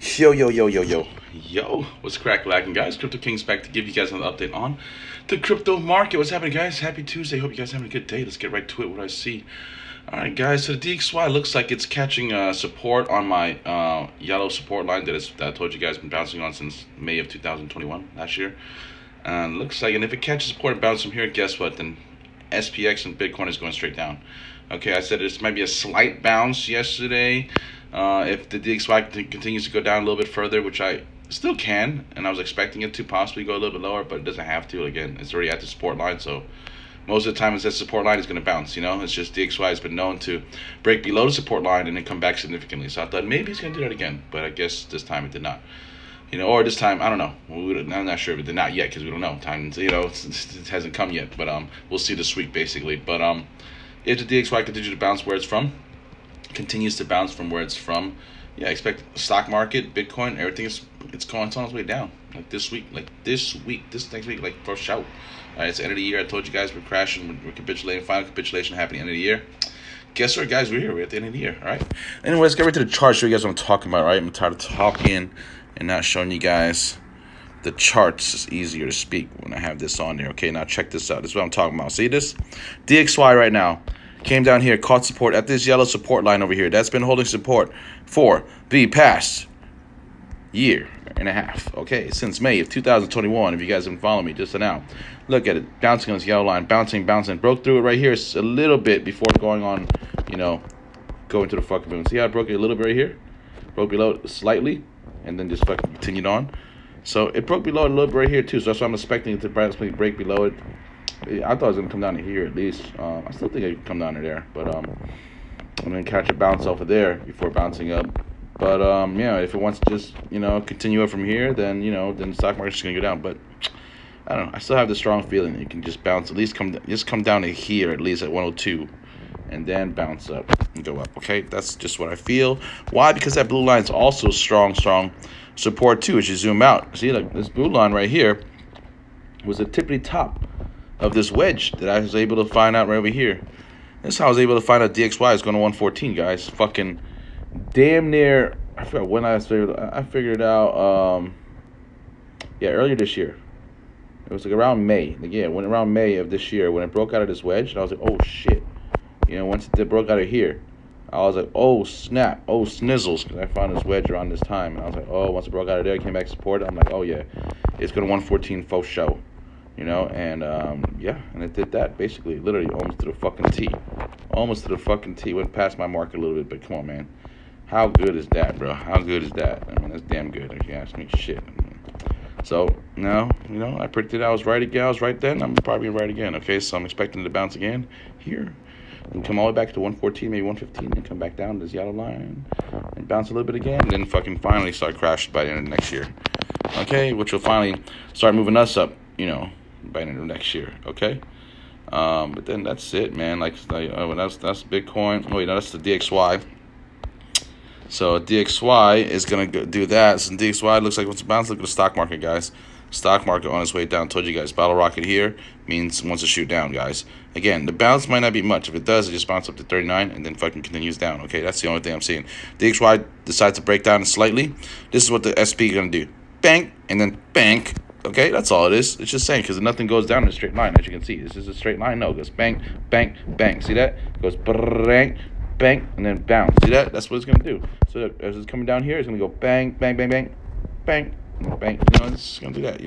Yo, yo, yo, yo, yo. Yo, what's crack lacking, guys? Crypto King's back to give you guys another update on the crypto market. What's happening, guys? Happy Tuesday. Hope you guys are having a good day. Let's get right to it, what I see. Alright, guys, so the DXY looks like it's catching support on my yellow support line that I told you guys been bouncing on since May of 2021, last year. And looks like, and if it catches support and bounces from here, guess what? Then SPX and Bitcoin is going straight down. Okay, I said this might be a slight bounce yesterday. If the DXY continues to go down a little bit further, which I still can, and I was expecting it to possibly go a little bit lower, but it doesn't have to. Again, it's already at the support line, so most of the time it's that support line is going to bounce. It's just DXY has been known to break below the support line and then come back significantly. So I thought maybe it's going to do that again, but I guess this time it did not. Or this time, I don't know. I'm not sure if it did not yet because we don't know. Time, it hasn't come yet, but we'll see this week basically. But if the DXY continues to bounce where it's from, continues to bounce from where it's from, yeah, I expect stock market, Bitcoin, everything it's on its way down. Like this next week, like first shout. All right, it's the end of the year. I told you guys we're crashing, we're capitulating, final capitulation happening at the end of the year. Guess what, guys? We're here. We're at the end of the year. All right. Anyway, let's get right to the chart. Show you guys what I'm talking about. All right, I'm tired of talking and not showing you guys the charts. It's easier to speak when I have this on there. Okay, now check this out. This is what I'm talking about. See this? DXY right now came down here, caught support at this yellow support line over here. That's been holding support for the past year and a half. Okay, since May of 2021. If you guys have been following me just now, look at it, bouncing on this yellow line, bouncing, broke through it right here a little bit before going on, going to the fucking moon. See how I broke it a little bit right here, broke below it slightly, and then just fucking continued on. So it broke below it a little bit right here too. So that's why I'm expecting it to break below it. I thought it was gonna come down to here at least. I still think it could come down to there, but I'm gonna catch a bounce off of there before bouncing up. But if it wants to just continue up from here, then then the stock market's just gonna go down. But I don't know. I still have the strong feeling that it can just bounce, at least come down to here at least at 102, and then bounce up and go up. Okay, that's just what I feel. Why? Because that blue line is also strong support too. As you zoom out, see, like this blue line right here was the tippity top of this wedge that I was able to find out right over here. That's how I was able to find out DXY is going to 114, guys. Fucking damn near. I forgot when I figured it out. Yeah, earlier this year. It was like around May. Around May of this year when it broke out of this wedge, and I was like, oh shit. Once it broke out of here, I was like, oh snap, oh snizzles, because I found this wedge around this time, and I was like, oh, once it broke out of there, I came back supported. I'm like, oh yeah, it's going to 114 faux show. And it did that basically, literally almost to the fucking T. Went past my mark a little bit, but come on, man, how good is that, bro? How good is that? I mean, that's damn good if you ask me. Shit. So now, I predicted I was right again. I was right then. I'm probably right again. Okay, so I'm expecting it to bounce again here and come all the way back to 114, maybe 115, and come back down to this yellow line and bounce a little bit again, and then fucking finally start crashing by the end of next year. Okay, which will finally start moving us up, by the end of next year. Okay, but then that's it, man. That's Bitcoin. Oh wait, no, that's the DXY. So DXY is gonna do that. So DXY looks like once it bounces, look at the stock market, guys. Stock market on its way down. Told you guys, battle rocket here means wants to shoot down, guys. Again, the bounce might not be much. If it does, it just bounces up to 39 and then fucking continues down. Okay, that's the only thing I'm seeing. DXY decides to break down slightly. This is what the SP is gonna do. Bang and then bang. Okay, that's all it is. It's just saying because nothing goes down in a straight line, as you can see. This is a straight line. No, it goes bang, bang, bang. See that? It goes bang, bang, and then bounce. See that? That's what it's gonna do. So as it's coming down here, it's gonna go bang, bang, bang, bang, bang, bang. It's gonna do that.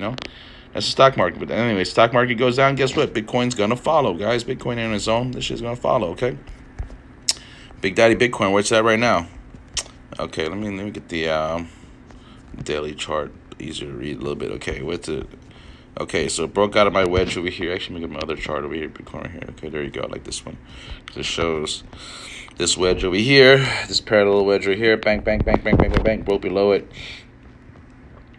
That's the stock market. But anyway, stock market goes down. Guess what? Bitcoin's gonna follow, guys. Bitcoin ain't on its own. This shit's gonna follow. Okay. Big Daddy Bitcoin. Where's that right now? Okay, let me get the daily chart. Easier to read a little bit. Okay, okay, so it broke out of my wedge over here. Actually, let me get my other chart over here, Bitcoin right here. Okay, there you go, like this one. This shows this wedge over here, this parallel wedge right here. Bang, bang, bang, bang, bang, bang, bang. Broke below it,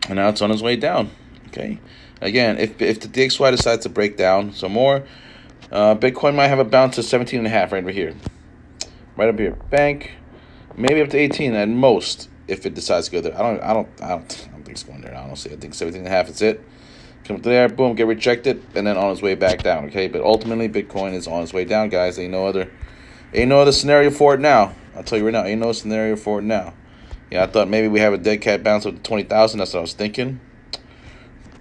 and now it's on its way down. Okay, again, if the DXY decides to break down some more, Bitcoin might have a bounce to 17.5 right over here, right up here. Bang, maybe up to 18 at most if it decides to go there. I don't think it's going there, honestly. I think 17.5 is it. Come through there, boom, get rejected, and then on its way back down. Okay, but ultimately Bitcoin is on its way down, guys. Ain't no other scenario for it now. I'll tell you right now, ain't no scenario for it now. Yeah, I thought maybe we have a dead cat bounce up to 20,000. That's what I was thinking.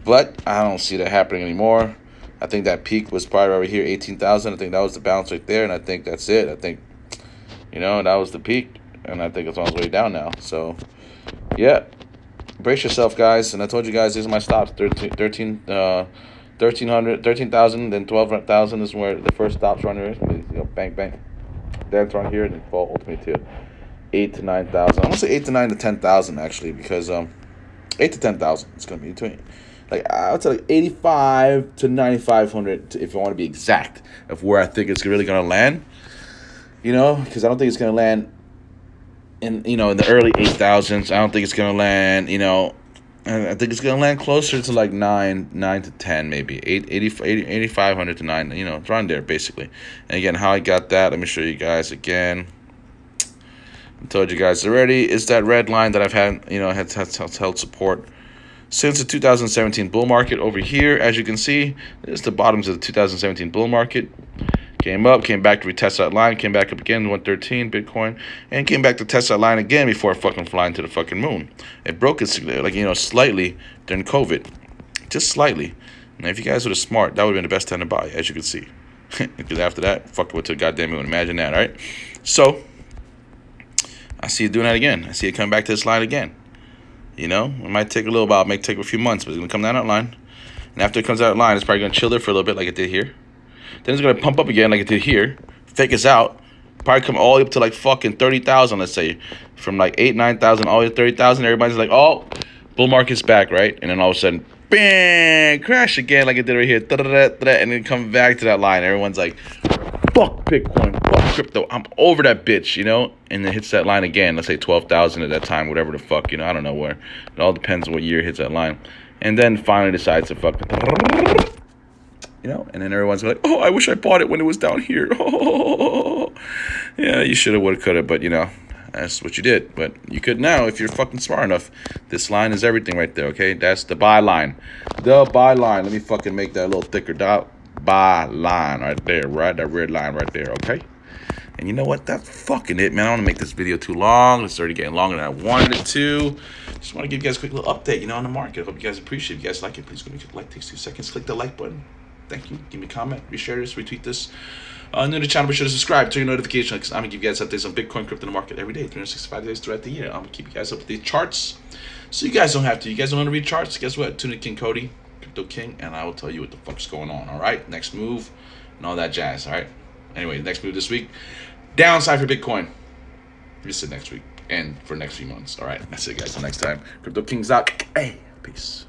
But I don't see that happening anymore. I think that peak was probably right here, 18,000. I think that was the bounce right there, and I think that's it. I think, you know, that was the peak, and I think it's on its way down now. So, yeah, brace yourself, guys. And I told you guys, these are my stops: 13,000, then 12,000 is where the first stops run here. You know, bang, bang. That's on here, and then fall ultimately to 8 to 9,000. I'm gonna say 8 to 9 to 10,000 actually, because 8 to 10,000. It's gonna be between, like, I would say like 85 to 9,500 if I want to be exact of where I think it's really gonna land. You know, because I don't think it's gonna land in, you know, in the early 8,000s. I don't think it's gonna land, you know. I think it's gonna land closer to like 9 to 10, maybe 8,500 to 9. You know, it's around there basically. And again, how I got that, let me show you guys again. I told you guys already. It's that red line that I've had, you know, has held support since the 2017 bull market over here. As you can see, this is the bottoms of the 2017 bull market. Came up, came back to retest that line, came back up again, 113 Bitcoin, and came back to test that line again before fucking flying to the fucking moon. It broke it, like, you know, slightly during COVID, just slightly. Now, if you guys were smart, that would have been the best time to buy, as you can see. Because after that, fuck went to the goddamn moon. Imagine that, all right? So, I see it doing that again. I see it coming back to this line again. You know, it might take a little while, it might take a few months, but it's going to come down that line. And after it comes out that line, it's probably going to chill there for a little bit like it did here. Then it's going to pump up again like it did here. Fake us out. Probably come all the way up to like fucking 30,000, let's say. From like 8, 9,000 all the way to 30,000. Everybody's like, oh, bull market's back, right? And then all of a sudden, bang, crash again like it did right here. And then come back to that line. Everyone's like, fuck Bitcoin, fuck crypto. I'm over that bitch, you know? And then hits that line again. Let's say 12,000 at that time, whatever the fuck, you know? I don't know where. It all depends on what year it hits that line. And then finally decides to fucking... You know, and then everyone's like, oh, I wish I bought it when it was down here. Oh, yeah, you should have, would have, could have, but, you know, that's what you did. But you could now if you're fucking smart enough. This line is everything right there, okay? That's the buy line. The buy line. Let me fucking make that a little thicker dot. Buy line right there, right? That red line right there, okay? And you know what? That's fucking it, man. I don't want to make this video too long. It's already getting longer than I wanted it to. Just want to give you guys a quick little update, you know, on the market. I hope you guys appreciate it. If you guys like it, please go make a like. Takes 2 seconds. Click the like button. Thank you. Give me a comment, reshare this, retweet this. New to the channel, be sure to subscribe, turn your notifications, because I'm going to give you guys updates on Bitcoin, crypto, and the market every day, 365 days throughout the year. I'm going to keep you guys up with these charts, so you guys don't have to. You guys don't want to read charts? Guess what? Tune in King Cody, Crypto King, and I will tell you what the fuck's going on, all right? Next move and all that jazz, all right? Anyway, next move this week, downside for Bitcoin. Just next week and for next few months, all right? That's it, guys. Until next time, Crypto King's out. Hey, peace.